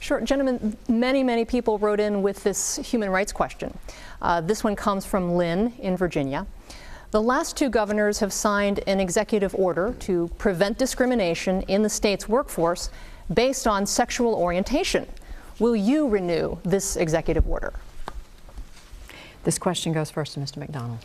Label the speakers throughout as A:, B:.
A: Sure. Gentlemen, many people wrote in with this human rights question. This one comes from Lynn in Virginia. The last two governors have signed an executive order to prevent discrimination in the state's workforce based on sexual orientation. Will you renew this executive order?
B: This question goes first to Mr. McDonnell.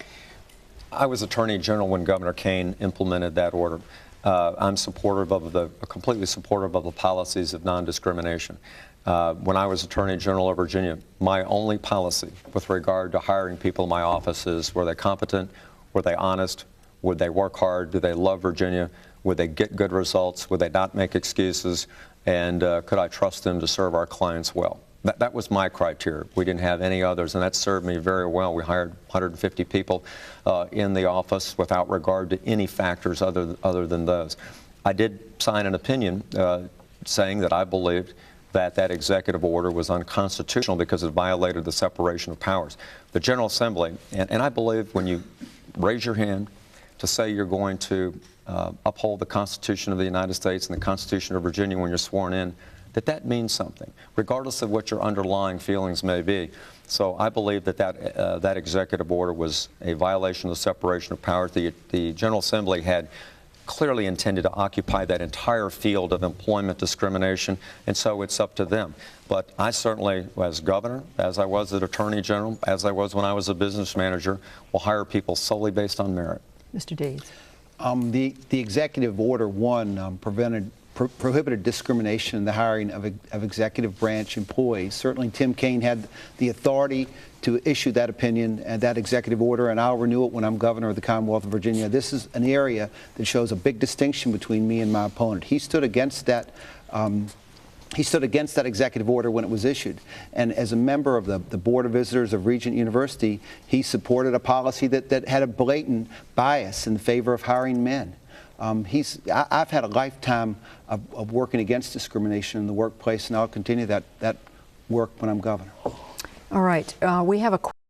C: I was Attorney General when Governor Kane implemented that order. I'm completely supportive of the policies of non-discrimination. When I was Attorney General of Virginia, my only policy with regard to hiring people in my office is, were they competent, were they honest, would they work hard, do they love Virginia, would they get good results, would they not make excuses, and could I trust them to serve our clients well? That was my criteria. We didn't have any others, and that served me very well. We hired 150 people in the office without regard to any factors other than those. I did sign an opinion saying that I believed that that executive order was unconstitutional because it violated the separation of powers. The General Assembly, and I believe when you raise your hand to say you're going to uphold the Constitution of the United States and the Constitution of Virginia when you're sworn in, that means something, regardless of what your underlying feelings may be. So I believe that executive order was a violation of the separation of powers. The General Assembly had clearly intended to occupy that entire field of employment discrimination, and so it's up to them. But I certainly, as governor, as I was as Attorney General, as I was when I was a business manager, will hire people solely based on merit.
B: Mr. Deeds.
D: The executive order, prohibited discrimination in the hiring of executive branch employees. Certainly Tim Kaine had the authority to issue that opinion and that executive order, and I'll renew it when I'm governor of the Commonwealth of Virginia. This is an area that shows a big distinction between me and my opponent. He stood against that executive order when it was issued. And as a member of the Board of Visitors of Regent University, he supported a policy that had a blatant bias in favor of hiring men. I've had a lifetime of working against discrimination in the workplace, and I'll continue that work when I'm governor.
B: All right. We have a